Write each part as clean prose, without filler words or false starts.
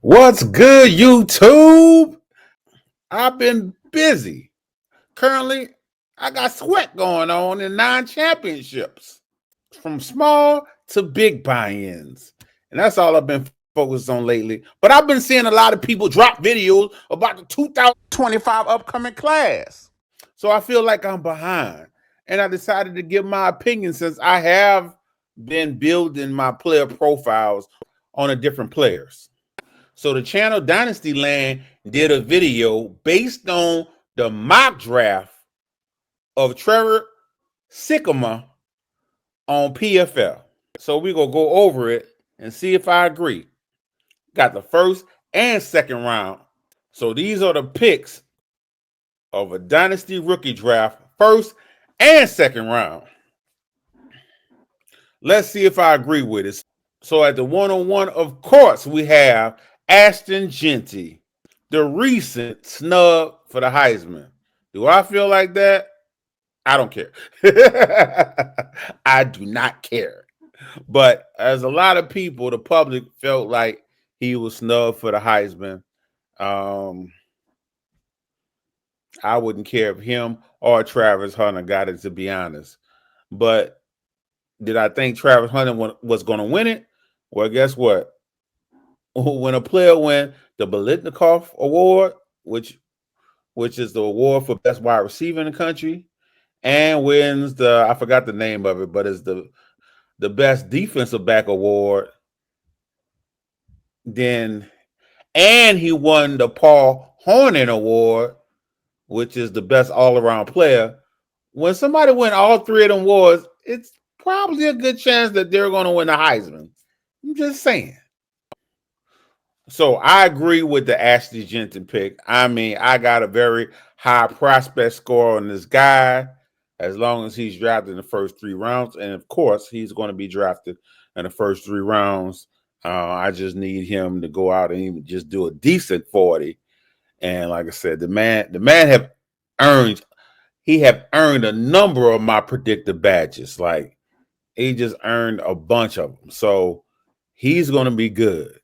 What's good, YouTube? I've been busy. Currently, I got sweat going on in 9 championships, from small to big buy-ins. And that's all I've been focused on lately. But I've been seeing a lot of people drop videos about the 2025 upcoming class. So I feel like I'm behind. And I decided to give my opinion since I have been building my player profiles on the different players. So the channel Dynasty Land did a video based on the mock draft of Trevor Sycamore on PFL. So we're going to go over it and see if I agree. Got the first and second round. So these are the picks of a Dynasty rookie draft, first and second round. Let's see if I agree with it. So at the 101, of course, we have Ashton Genty, the recent snub for the Heisman. Do I feel like that? I don't care. I do not care. But as a lot of people, the public felt like he was snubbed for the Heisman. I wouldn't care if him or Travis Hunter got it, to be honest. But did I think Travis Hunter was going to win it? Well, guess what? When a player wins the Bolitnikoff Award, which is the award for best wide receiver in the country, and wins I forgot the name of it, but it's the best defensive back award, and he won the Paul Hornung Award, which is the best all-around player. When somebody win all three of them awards, it's probably a good chance that they're going to win the Heisman. I'm just saying. So I agree with the Ashley Jensen pick. I mean, I got a very high prospect score on this guy, as long as he's drafted in the first 3 rounds. And of course, he's going to be drafted in the first 3 rounds. I just need him to go out and even just do a decent 40. And like I said, the man have earned a number of my predictive badges. Like, he just earned a bunch of them. So he's going to be good.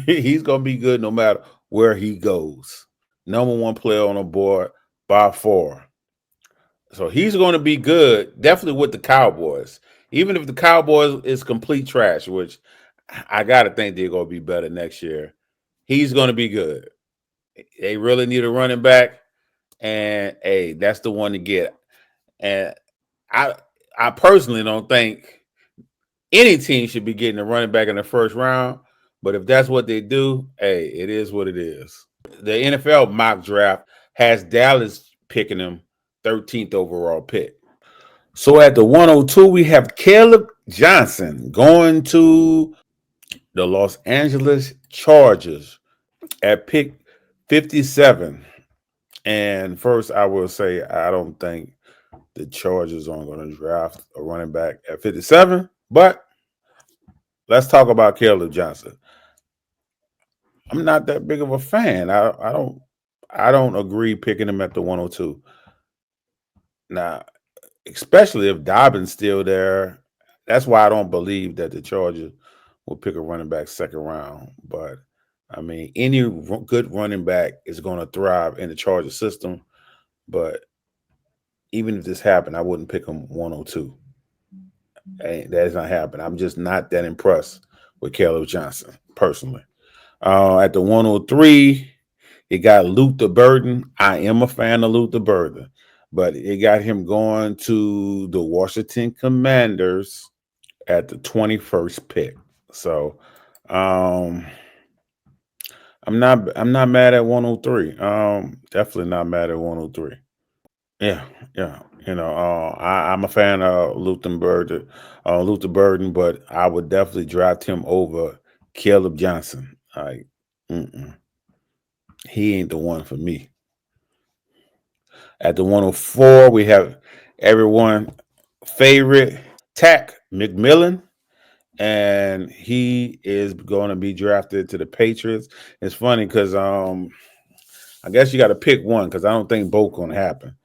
He's going to be good no matter where he goes. Number 1 player on the board by 4. So he's going to be good, definitely with the Cowboys. Even if the Cowboys is complete trash, which I got to think they're going to be better next year, he's going to be good. They really need a running back, and hey, that's the one to get. And I personally don't think any team should be getting a running back in the first round. But if that's what they do, hey, it is what it is. The NFL mock draft has Dallas picking him 13th overall pick. So at the 102, we have Caleb Johnson going to the Los Angeles Chargers at pick 57. And first, I will say I don't think the Chargers are going to draft a running back at 57. But let's talk about Caleb Johnson. I'm not that big of a fan. I don't agree picking him at the 102. Now, especially if Dobbin's still there. That's why I don't believe that the Chargers will pick a running back second round. But I mean, any good running back is going to thrive in the Charger system. But even if this happened, I wouldn't pick him 102. That is not happening. I'm just not that impressed with Caleb Johnson personally. At the 103, it got Luther Burden. I am a fan of Luther Burden, but it got him going to the Washington Commanders at the 21st pick. So I'm not mad at 103. Definitely not mad at 103. Yeah. You know, I'm a fan of Luther Burden, but I would definitely draft him over Caleb Johnson. Like, he ain't the one for me. At the 104, we have everyone favorite Tack McMillan, and he is going to be drafted to the Patriots. It's funny because I guess you got to pick one, because I don't think both going to happen.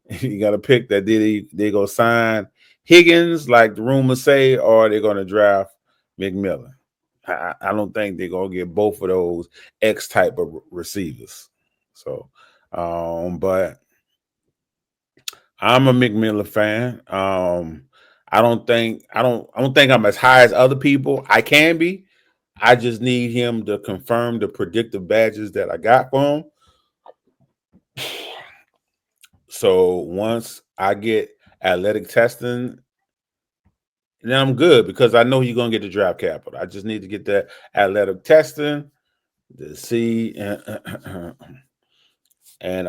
You got to pick that they go sign Higgins, like the rumors say, or they're going to draft McMillan. I don't think they're gonna get both of those X type of receivers. So, but I'm a McMillan fan. I don't think I'm as high as other people. I can be. I just need him to confirm the predictive badges that I got for him. So once I get athletic testing, then I'm good because I know he's gonna get the draft capital. I just need to get that athletic testing to see and and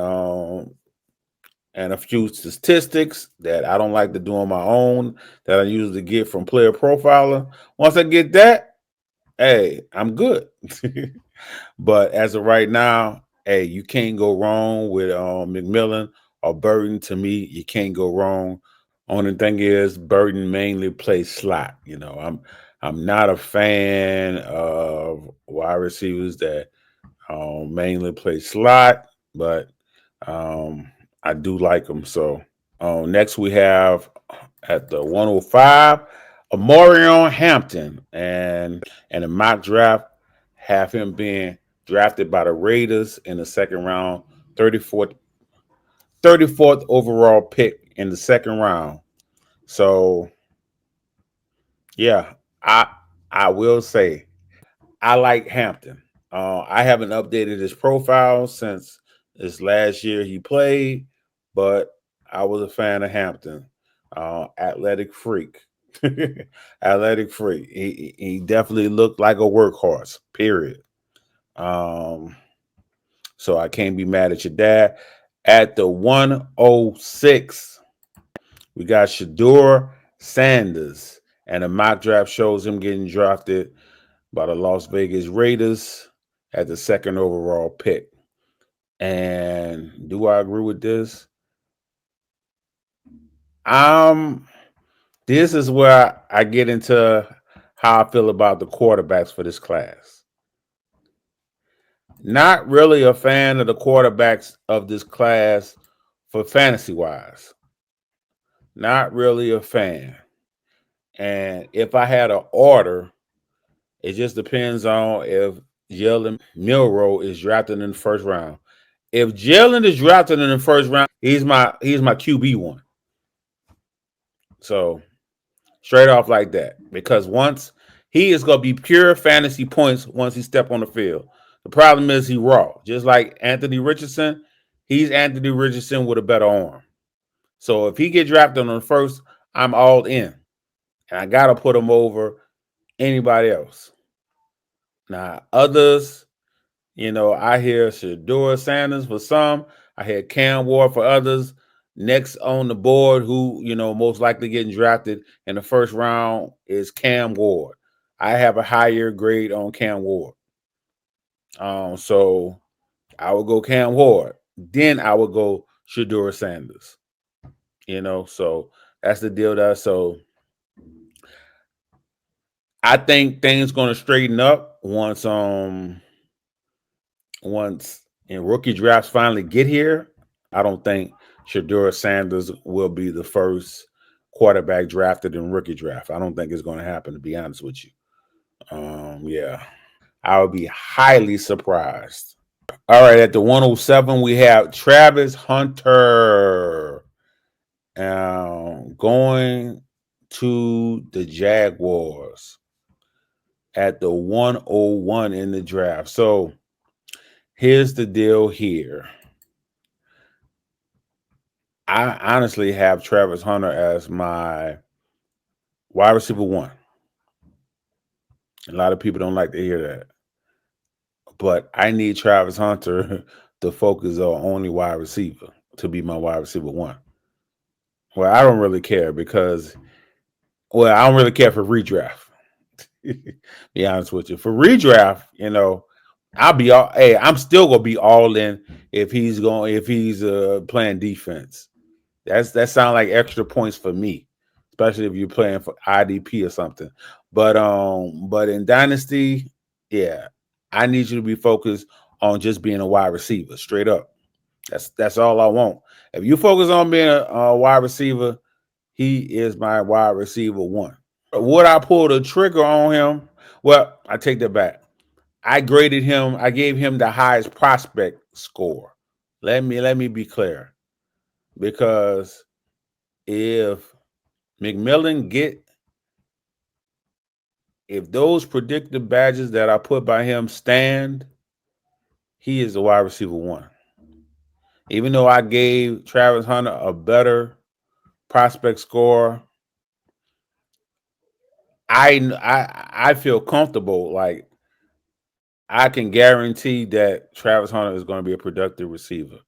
a few statistics that I don't like to do on my own that I usually get from Player Profiler. Once I get that, hey, I'm good. But as of right now, hey, you can't go wrong with McMillan or Burton. To me, you can't go wrong. Only thing is Burton mainly plays slot. I'm not a fan of wide receivers that mainly play slot, but um, I do like them. So next we have at the 105, Amarion Hampton, and a mock draft have him being drafted by the Raiders in the second round, 34th, 34th overall pick in the second round. So yeah, I will say I like Hampton. I haven't updated his profile since this last year he played, but I was a fan of Hampton. Athletic freak. Athletic freak. He definitely looked like a workhorse, period. Um, so I can't be mad at your dad. At the 106, we got Shador Sanders. And the mock draft shows him getting drafted by the Las Vegas Raiders at the second overall pick. And do I agree with this? Um, this is where I get into how I feel about the quarterbacks for this class. Not really a fan of the quarterbacks of this class for fantasy wise. Not really a fan. And if I had an order, it just depends on if Jalen Milroe is drafted in the first round. If Jalen is drafted in the first round, he's my QB1. So straight off like that, because once he is gonna be pure fantasy points once he step on the field. The problem is he raw, just like Anthony Richardson. He's Anthony Richardson with a better arm. So if he get drafted on the first, I'm all in, and I gotta put him over anybody else. Now others, I hear Shador Sanders for some. I hear Cam Ward for others. Next on the board, who, most likely getting drafted in the first round is Cam Ward. I have a higher grade on Cam Ward. So I would go Cam Ward. Then I would go Shador Sanders. So that's the deal there. So I think things gonna straighten up once and rookie drafts finally get here. I don't think Shador Sanders will be the first quarterback drafted in rookie draft. I don't think it's going to happen, to be honest with you. Yeah, I would be highly surprised. All right, at the 107, we have Travis Hunter going to the Jaguars at the 101 in the draft. So here's the deal here. I honestly have Travis Hunter as my wide receiver one. A lot of people don't like to hear that. But I need Travis Hunter to focus on only wide receiver to be my wide receiver one. Well, I don't really care because, I don't really care for redraft. Be honest with you. For redraft, I'll be all. Hey, I'm still gonna be all in if he's playing defense. That sounds like extra points for me, especially if you're playing for IDP or something. But in Dynasty, yeah, I need you to be focused on just being a wide receiver, straight up. That's all I want. If you focus on being a wide receiver, he is my wide receiver one. Would I pull the trigger on him? Well, I take that back. I graded him. I gave him the highest prospect score. Let me be clear, because if McMillan get if those predictive badges that I put by him stand, he is the wide receiver one. Even though I gave Travis Hunter a better prospect score, I feel comfortable. Like, I can guarantee that Travis Hunter is going to be a productive receiver.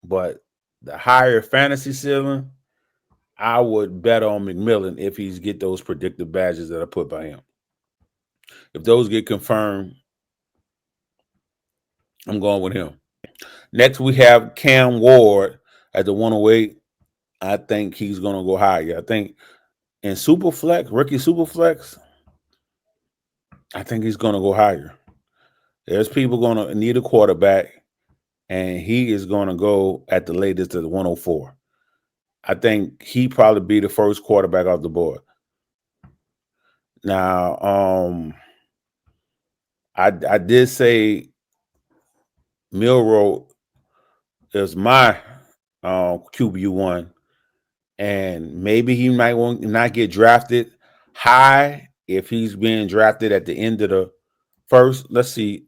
But the higher fantasy ceiling, I would bet on McMillan if he's get those predictive badges that I put by him. If those get confirmed, I'm going with him. Next, we have Cam Ward at the 108. I think he's going to go higher. I think in Superflex, rookie Superflex, I think he's going to go higher. There's people going to need a quarterback, and he is going to go at the latest at 104. I think he probably be the first quarterback off the board. Now, I did say Milroe is my QB1, and maybe he might want not get drafted high if he's being drafted at the end of the first. Let's see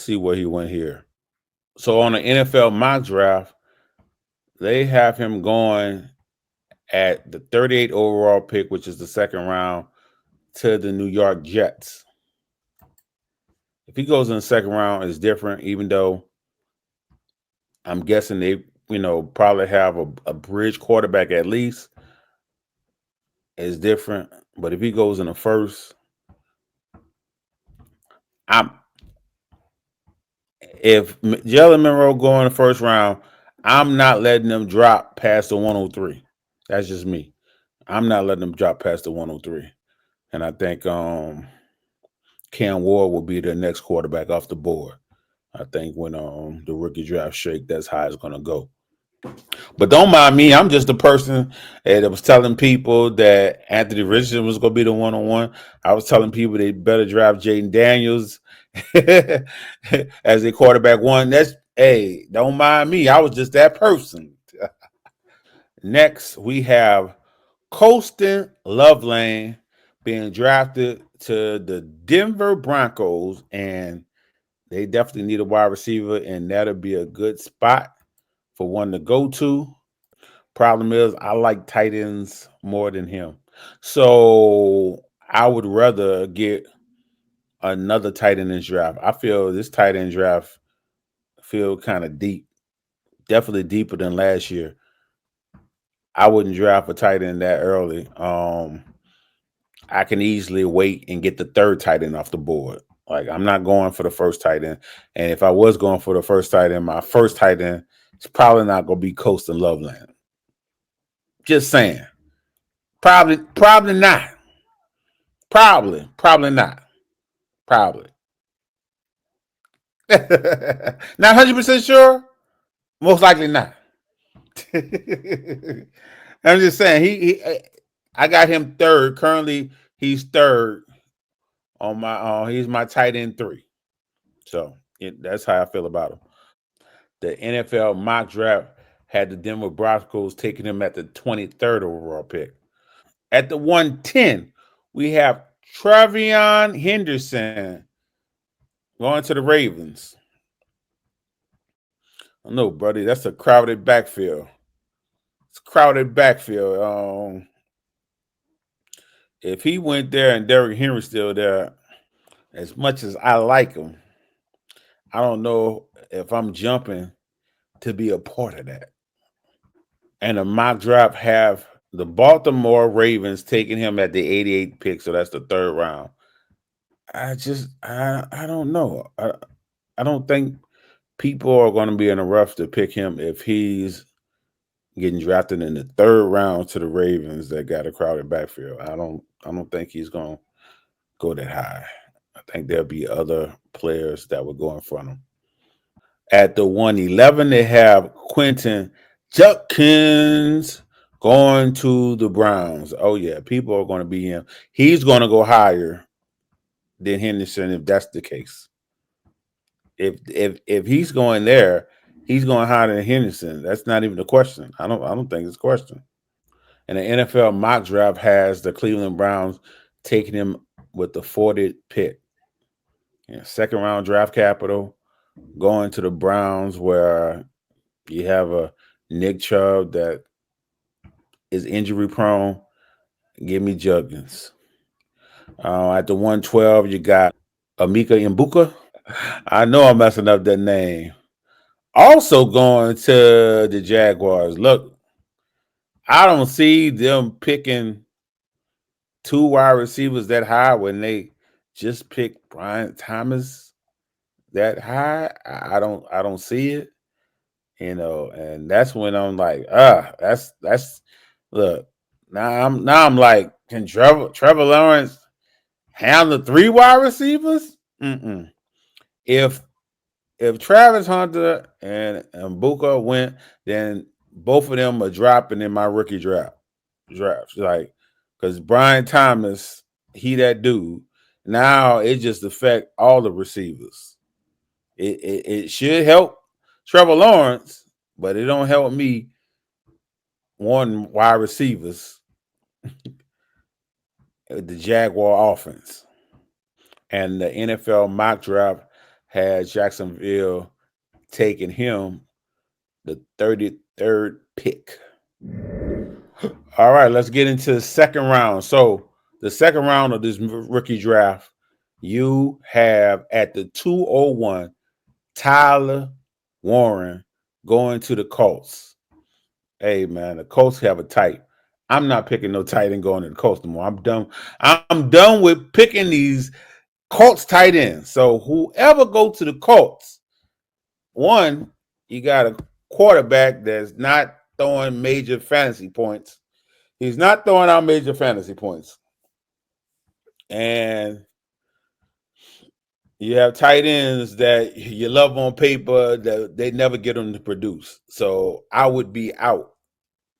where he went here. So on the NFL mock draft, they have him going at the 38 overall pick, which is the second round, to the New York Jets. If he goes in the second round, it's different, even though I'm guessing they, probably have a bridge quarterback at least. It's different. But if he goes in the first, I'm if Jalen Monroe go in the first round, I'm not letting them drop past the 103. That's just me. I'm not letting them drop past the 103. And I think Cam Ward will be the next quarterback off the board. I think when the rookie draft shake, that's how it's gonna go. But don't mind me. I'm just a person that was telling people that Anthony Richardson was going to be the 1-on-1. I was telling people they better draft Jaden Daniels as a quarterback one. Hey, don't mind me. I was just that person. Next, we have Colston Loveland being drafted to the Denver Broncos, and they definitely need a wide receiver, and that'll be a good spot for one to go to. Problem is, I like tight ends more than him. So I would rather get another tight end in this draft. I feel this tight end draft feel kind of deep, definitely deeper than last year. I wouldn't draft a tight end that early. I can easily wait and get the third tight end off the board. Like, I'm not going for the first tight end. And if I was going for the first tight end, my first tight end is probably not going to be Colston Loveland. Just saying. Probably not. Probably not. Probably. Not 100% sure. Most likely not. I'm just saying I got him third. Currently, he's third on my. He's my tight end 3. So that's how I feel about him. The NFL mock draft had the Denver Broncos taking him at the 23rd overall pick. At the 110, we have Travion Henderson going to the Ravens. No, buddy, that's a crowded backfield. It's a crowded backfield. If he went there and Derrick Henry's still there, as much as I like him, I don't know if I'm jumping to be a part of that. And the mock draft have the Baltimore Ravens taking him at the 88th pick, so that's the third round. I don't know. I don't think people are going to be in a rush to pick him if he's getting drafted in the third round to the Ravens that got a crowded backfield. I don't think he's going to go that high. I think there'll be other players that would go in front of him. At the 111, they have Quentin Judkins going to the Browns. Oh, yeah, people are going to be him. He's going to go higher than Henderson if that's the case. If he's going there, he's going higher than Henderson. That's not even a question. I don't think it's a question. And the NFL mock draft has the Cleveland Browns taking him with the 40th pick. Second round draft capital going to the Browns where you have a Nick Chubb that is injury prone. Give me Juggins. At the 112, you got Amika Imbuka. I know I'm messing up that name. Also going to the Jaguars. Look, I don't see them picking two wide receivers that high when they just picked Brian Thomas that high. I don't see it. And that's when I'm like, that's look. Now I'm like, can Trevor Lawrence handle three wide receivers? Mm-mm. If Travis Hunter and Mbuka went, then both of them are dropping in my rookie drafts. Like, because Brian Thomas, he that dude. Now it just affect all the receivers. It should help Trevor Lawrence, but it don't help me one wide receivers, the Jaguar offense. And the NFL mock draft had Jacksonville taking him the 33rd pick. All right, let's get into the second round. So the second round of this rookie draft, you have at the 201 Tyler Warren going to the Colts. Hey man, the Colts have a tight. I'm not picking no tight end going to the Colts no more. I'm done. I'm done with picking these Colts tight ends. So whoever go to the Colts, one, you got a quarterback that's not throwing major fantasy points. He's not throwing out major fantasy points. And you have tight ends that you love on paper that they never get them to produce. So I would be out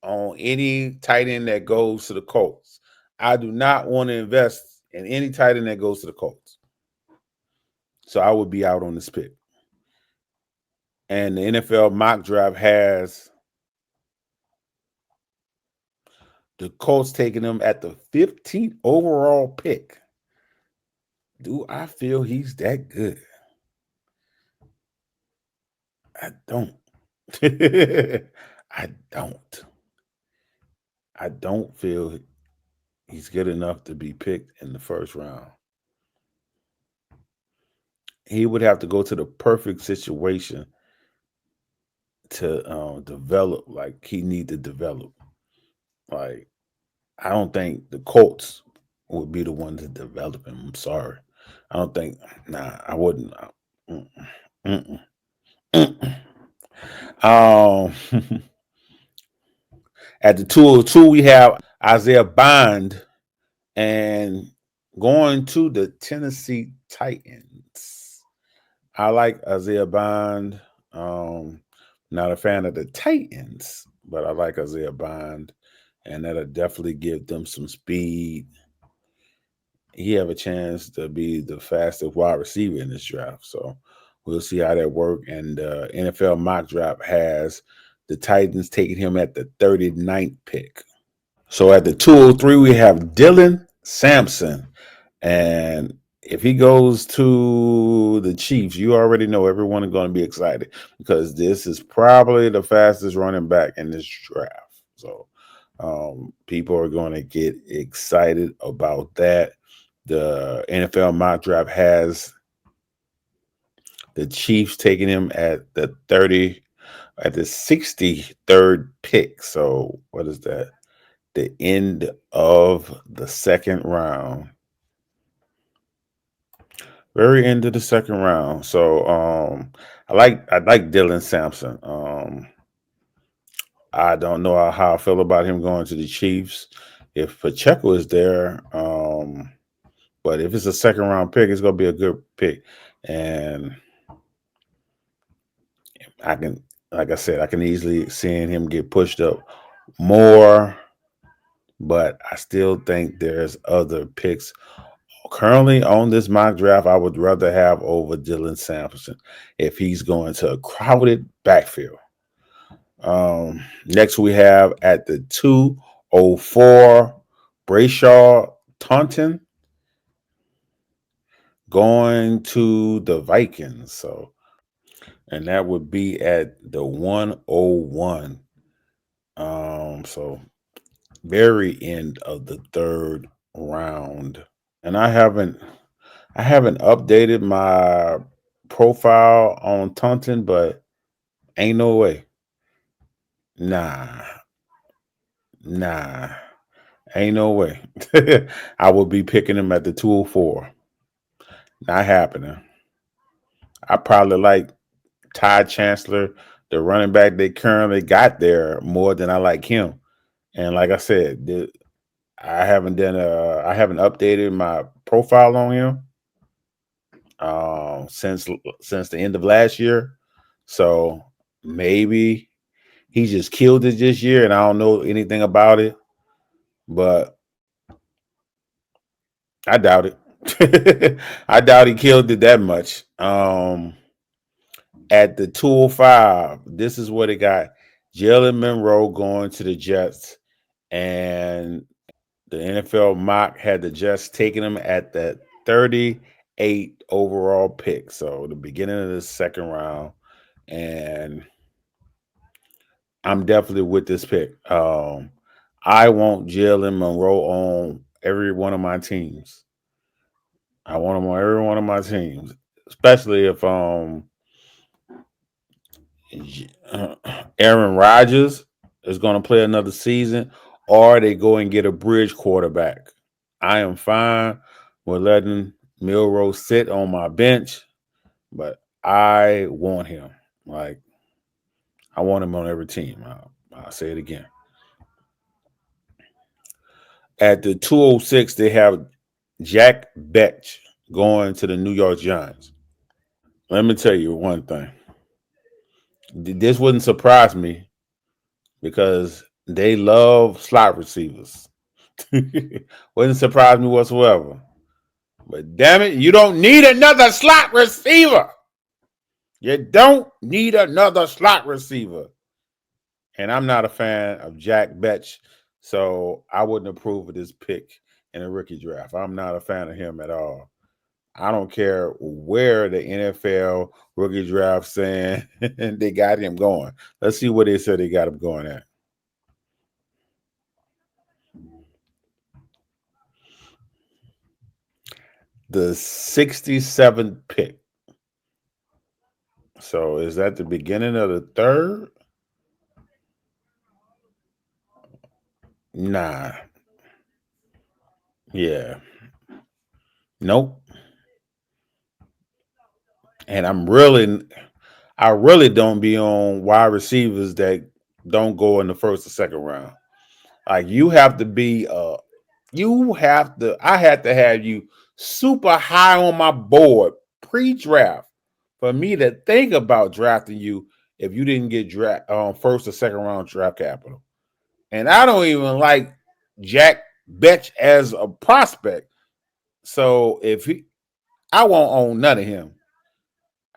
on any tight end that goes to the Colts. I do not want to invest in any tight end that goes to the Colts. So I would be out on this pick. And the NFL mock draft has the Colts taking him at the 15th overall pick. Do I feel he's that good? I don't. I don't. I don't feel he's good enough to be picked in the first round. He would have to go to the perfect situation to develop like he need to develop. Like, I don't think the Colts would be the one to develop him. I'm sorry. I don't think. Nah, I wouldn't. Mm-mm, mm-mm, mm-mm. At the 202, we have Isaiah Bond and going to the Tennessee Titans. I like Isaiah Bond. Not a fan of the Titans, but I like Isaiah Bond, and that'll definitely give them some speed. He have a chance to be the fastest wide receiver in this draft. So we'll see how that works. And NFL mock draft has the Titans taking him at the 39th pick. So at the 203, we have Dylan Sampson. And if he goes to the Chiefs, you already know everyone is going to be excited because this is probably the fastest running back in this draft. So people are going to get excited about that. The NFL mock draft has the Chiefs taking him at the 63rd pick. So what is that? The end of the second round. Very end of the second round. So I like Dylan Sampson. I don't know how I feel about him going to the Chiefs. If Pacheco is there, but if it's a second round pick, it's gonna be a good pick. And I can, like I said, I can easily see him get pushed up more, but I still think there's other picks currently on this mock draft, I would rather have over Dylan Sampson if he's going to a crowded backfield. Next, we have at the 204, Brayshaw Taunton going to the Vikings. So, and that would be at the 101. So very end of the third round. And I haven't updated my profile on Taunton, but ain't no way. Nah. Ain't no way. I would be picking him at the 204. Not happening. I probably like Ty Chancellor, the running back they currently got there, more than I like him. And like I said, I haven't updated my profile on him since the end of last year. So maybe he just killed it this year, and I don't know anything about it. But I doubt it. I doubt he killed it that much. At the 205, this is what it got. Jalen Monroe going to the Jets, and the NFL mock had the Jets taking him at that 38 overall pick. So the beginning of the second round. And I'm definitely with this pick. I want Jalen Monroe on every one of my teams. I want him on every one of my teams, especially if Aaron Rodgers is going to play another season, or they go and get a bridge quarterback. I am fine with letting Milroe sit on my bench, but I want him. Like, I want him on every team. I'll say it again. At the 206, they have Jack Betch going to the New York Giants. Let me tell you one thing. This wouldn't surprise me because they love slot receivers. Wouldn't surprise me whatsoever. But damn it, you don't need another slot receiver. You don't need another slot receiver. And I'm not a fan of Jack Betch, so I wouldn't approve of this pick in a rookie draft. I'm not a fan of him at all. I don't care where the NFL rookie draft saying they got him going. Let's see what they said they got him going at. The 67th pick. So is that the beginning of the third? Nah. Yeah. Nope. And I really don't be on wide receivers that don't go in the first or second round. Like you have to be I had to have you super high on my board pre-draft for me to think about drafting you if you didn't get first or second round draft capital. And I don't even like Jack Betch as a prospect. So I won't own none of him.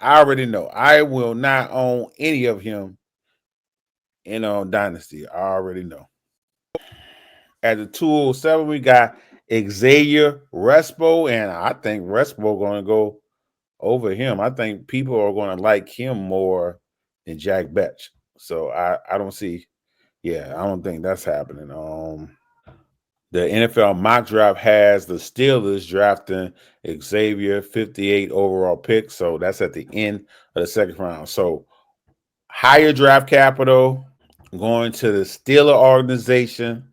I already know. I will not own any of him in Dynasty. I already know. At the 207, we got Xavier Respo, and I think Respo going to go over him. I think people are going to like him more than Jack Betch. So I don't see. Yeah, I don't think that's happening. The NFL mock draft has the Steelers drafting Xavier 58 overall pick. So that's at the end of the second round. So higher draft capital going to the Steeler organization.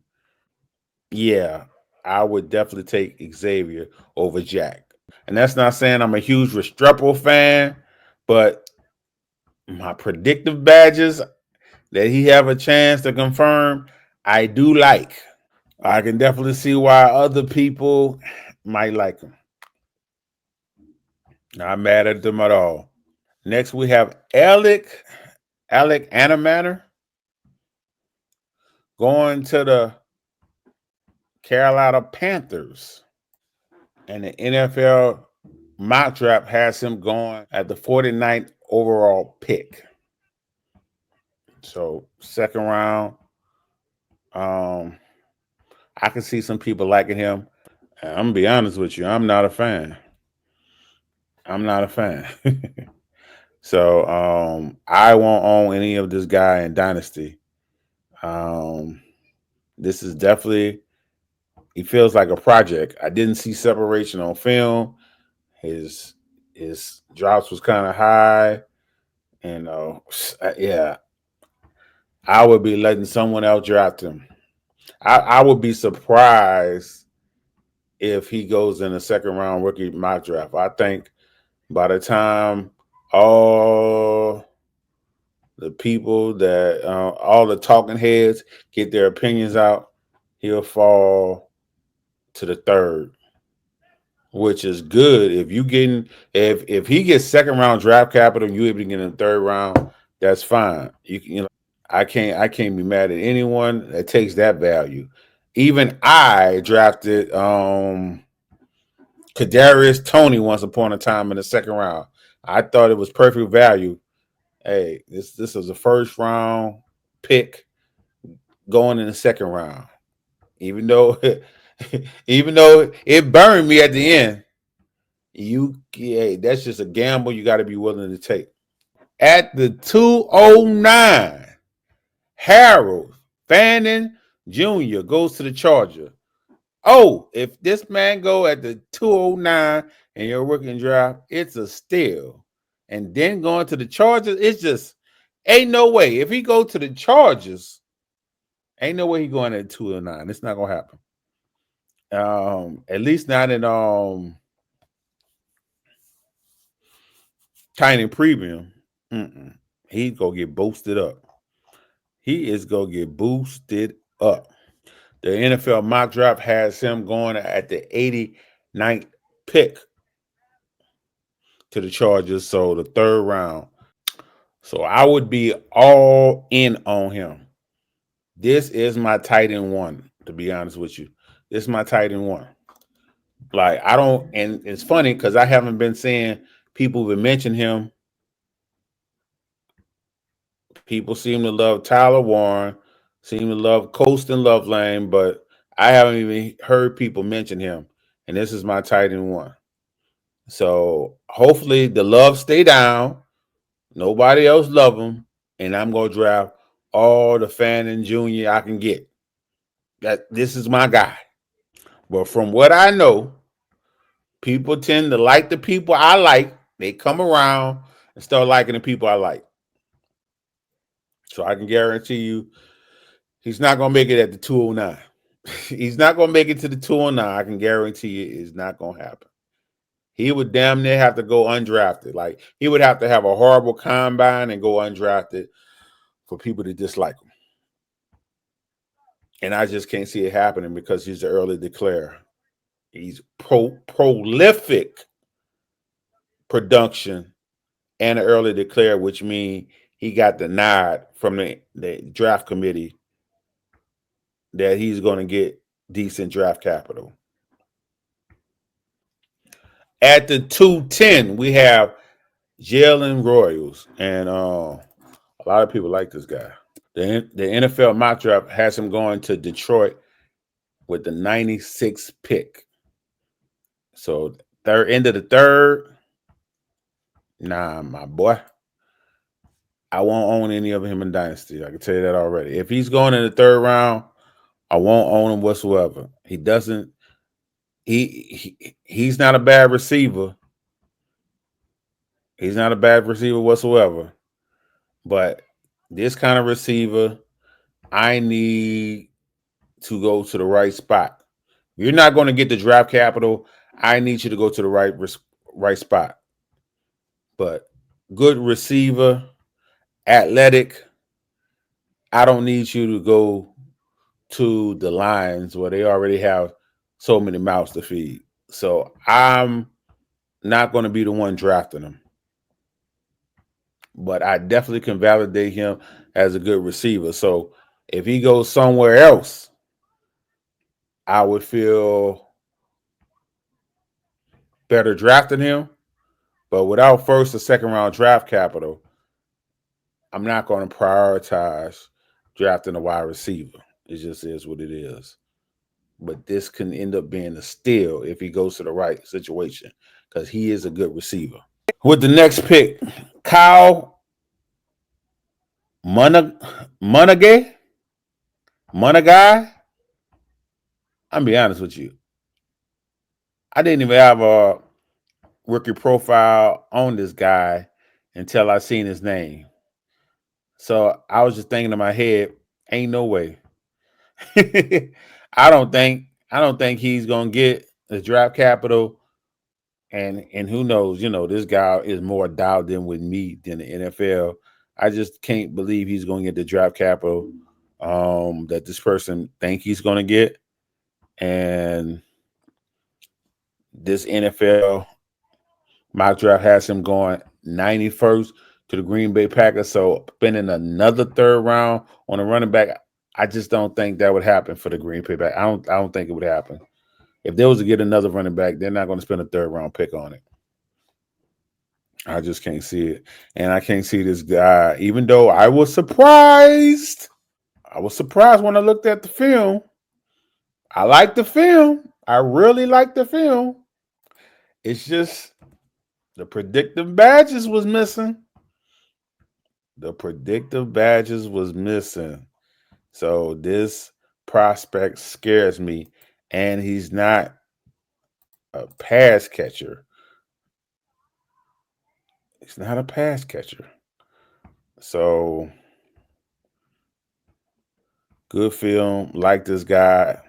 Yeah, I would definitely take Xavier over Jack. And that's not saying I'm a huge Restrepo fan, but my predictive badges that he have a chance to confirm, I do like. I can definitely see why other people might like him. Not mad at them at all. Next, we have Alec Anamander going to the Carolina Panthers. And the NFL mock draft has him going at the 49th overall pick. So second round, um, I can see some people liking him. I'm gonna be honest with you, I'm not a fan. I'm not a fan. So I won't own any of this guy in Dynasty. Um, this is definitely, he feels like a project. I didn't see separation on film. His his drops was kind of high, and yeah, I would be letting someone else draft him. I would be surprised if he goes in the second round rookie mock draft. I think by the time all the people that all the talking heads get their opinions out, he'll fall to the third, which is good. If you getting if he gets second round draft capital, you able to get in the third round, that's fine. I can't be mad at anyone that takes that value. Even I drafted Kadarius Toney once upon a time in the second round. I thought it was perfect value. Hey, this was a first round pick going in the second round. Even though even though it burned me at the end, that's just a gamble you got to be willing to take. At the 209, Harold Fannin Jr. goes to the Charger. Oh, if this man go at the 209 and you're working draft, it's a steal. And then going to the Chargers, it's just ain't no way. If he go to the Chargers, ain't no way he going at 209. It's not gonna happen. At least not in tiny premium. He's gonna get boosted up. He is gonna get boosted up. The NFL mock draft has him going at the 89th pick to the Chargers, so the third round. So I would be all in on him. This is my tight end one, to be honest with you. This is my tight end one. Like I don't, and it's funny because I haven't been seeing people even mention him. People seem to love Tyler Warren, seem to love Coast and Love Lane, but I haven't even heard people mention him. And this is my tight end one. So hopefully the love stay down. Nobody else love him, and I'm gonna draft all the Fannin Jr. I can get. That this is my guy. But from what I know, people tend to like the people I like. They come around and start liking the people I like. So I can guarantee you, he's not gonna make it at the 209. He's not gonna make it to the 209. I can guarantee you, it's not gonna happen. He would damn near have to go undrafted. Like he would have to have a horrible combine and go undrafted for people to dislike him. And I just can't see it happening because he's an early declare. He's prolific production and an early declare, which means he got the nod from the draft committee that he's going to get decent draft capital. At the 210, we have Jalen Royals, and a lot of people like this guy. The NFL mock draft has him going to Detroit with the 96th pick. So third end of the third, nah, my boy. I won't own any of him in Dynasty. I can tell you that already. If he's going in the third round, I won't own him whatsoever. He doesn't. He's not a bad receiver. He's not a bad receiver whatsoever. But this kind of receiver, I need to go to the right spot. You're not going to get the draft capital. I need you to go to the right spot. But good receiver, athletic. I don't need you to go to the Lions where they already have so many mouths to feed. So I'm not going to be the one drafting him. But I definitely can validate him as a good receiver. So if he goes somewhere else, I would feel better drafting him. But without first or second round draft capital, I'm not going to prioritize drafting a wide receiver. It just is what it is. But this can end up being a steal if he goes to the right situation because he is a good receiver. With the next pick, Kyle Munagai. I'm be honest with you. I didn't even have a rookie profile on this guy until I seen his name. So I was just thinking in my head, ain't no way. I don't think he's gonna get the draft capital. And who knows, this guy is more dialed in with me than the NFL. I just can't believe he's gonna get the draft capital that this person think he's gonna get. And this NFL mock draft has him going 91st to the Green Bay Packers. So spending another third round on a running back, I just don't think that would happen for the Green Bay Packers. I don't think it would happen. If they was to get another running back, they're not going to spend a third round pick on it. I just can't see it. And I can't see this guy, even though I was surprised. I was surprised when I looked at the film. I like the film. I really like the film. It's just the predictive badges was missing. So this prospect scares me. And he's not a pass catcher. So good film, like this guy,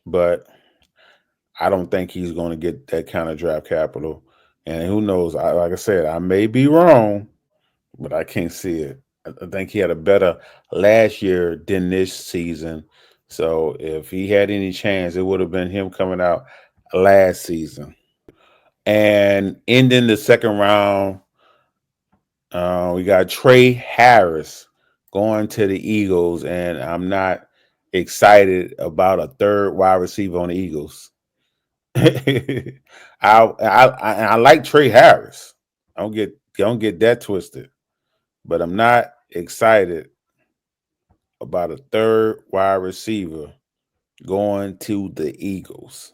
but I don't think he's going to get that kind of draft capital. And who knows? Like I said, I may be wrong, but I can't see it. I think he had a better last year than this season. So if he had any chance, it would have been him coming out last season. And ending the second round, we got Trey Harris going to the Eagles, and I'm not excited about a third wide receiver on the Eagles. I like Trey Harris. Don't get that twisted, but I'm not excited about a third wide receiver going to the Eagles.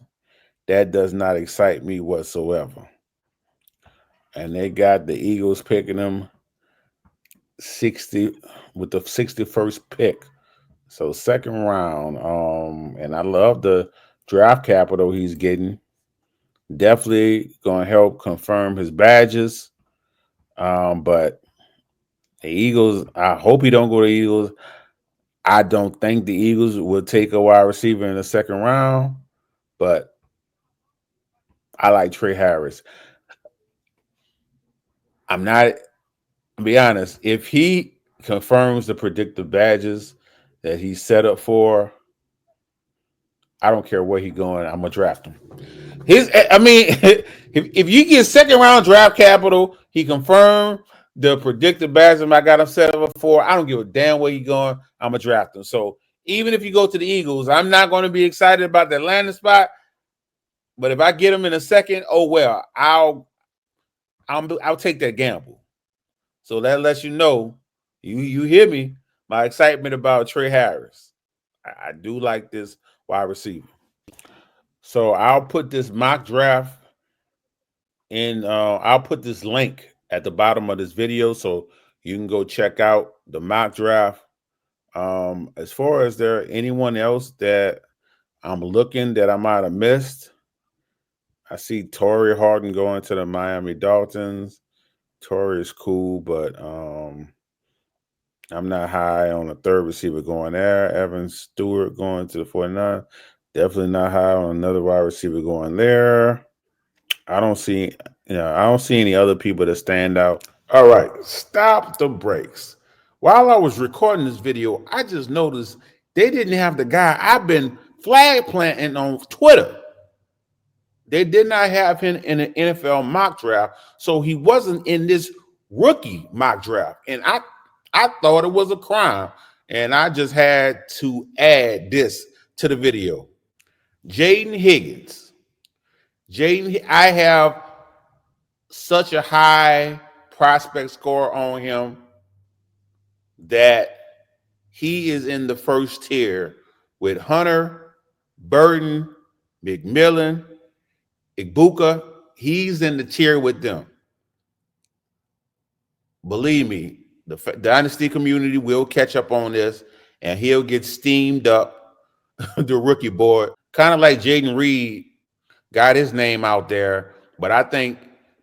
That does not excite me whatsoever. And they got the Eagles picking them 60 with the 61st pick. So second round. And I love the draft capital he's getting. Definitely gonna help confirm his badges. But the Eagles, I hope he don't go to the Eagles. I don't think the Eagles will take a wide receiver in the second round, but I like Trey Harris. I'll be honest, if he confirms the predictive badges that he's set up for, I don't care where he's going, I'm gonna draft him. If you get second round draft capital, he confirmed the predictive badges I got him set up for. I don't give a damn where he's going, I'm gonna draft him. So even if you go to the Eagles, I'm not going to be excited about the landing spot. But if I get him in a second, oh well, I'll take that gamble. So that lets you know, you hear me, my excitement about Trey Harris. I do like this wide receiver. So I'll put this mock draft in. I'll put this link at the bottom of this video so you can go check out the mock draft. As far as there anyone else that I'm looking that I might have missed, I see Torrey Harden going to the Miami Dolphins. Torrey is cool, but I'm not high on a third receiver going there. Evan Stewart going to the 49ers. Definitely not high on another wide receiver going there. I don't see any other people that stand out. All right, stop the brakes. While I was recording this video, I just noticed they didn't have the guy I've been flag planting on Twitter. They did not have him in an NFL mock draft, so he wasn't in this rookie mock draft. And I thought it was a crime, and I just had to add this to the video. Jaden Higgins Jaden, I have such a high prospect score on him that he is in the first tier with Hunter, Burton, McMillan, Ibuka. He's in the tier with them. Believe me, the Dynasty community will catch up on this, and he'll get steamed up the rookie board. Kind of like Jaden Reed got his name out there, but I think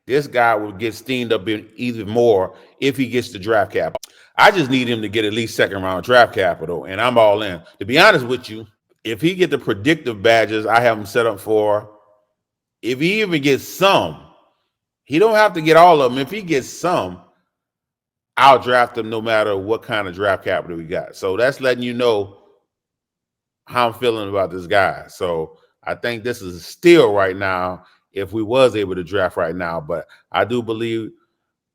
this guy will get steamed up even more if he gets the draft capital. I just need him to get at least second round draft capital, and I'm all in. To be honest with you, if he get the predictive badges I have him set up for, if he even gets some, he don't have to get all of them. If he gets some, I'll draft him no matter what kind of draft capital we got. So that's letting you know how I'm feeling about this guy. So I think this is a steal right now if we was able to draft right now. But I do believe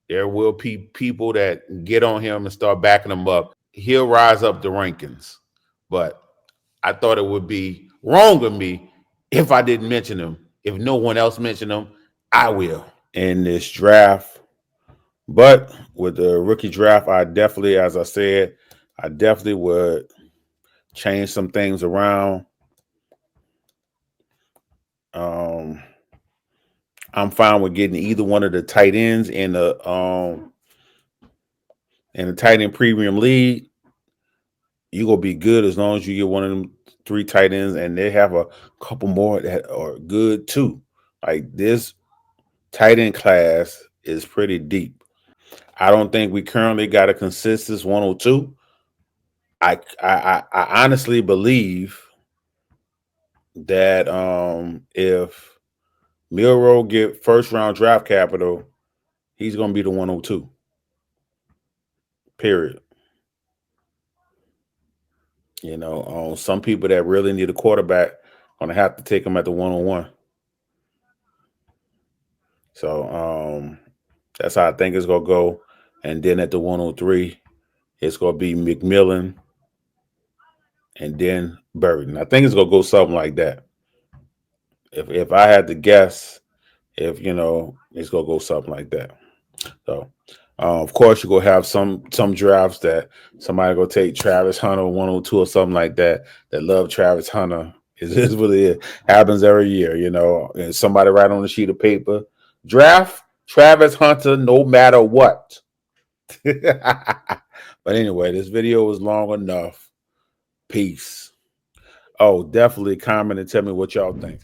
there will be people that get on him and start backing him up. He'll rise up the rankings. But I thought it would be wrong of me if I didn't mention him. If no one else mentioned him, I will in this draft. But with the rookie draft, I definitely, as I said, I definitely would change some things around. I'm fine with getting either one of the tight ends in the tight end premium league. You're gonna be good as long as you get one of them 3 tight ends, and they have a couple more that are good too. Like this tight end class is pretty deep. I don't think we currently got a consistent 102. I honestly believe that if Milroe get first round draft capital, he's gonna be the 102. Period. You know, some people that really need a quarterback gonna have to take him at the 101. So that's how I think it's gonna go. And then at the 103, it's gonna be McMillan and then Burton. I think it's gonna go something like that. If I had to guess, if it's gonna go something like that. So of course you're gonna have some drafts that somebody gonna take Travis Hunter 102 or something like that love Travis Hunter. Is what it is. Happens every year, and somebody write on a sheet of paper, draft Travis Hunter no matter what. But anyway, this video was long enough. Peace. Oh, definitely comment and tell me what y'all think.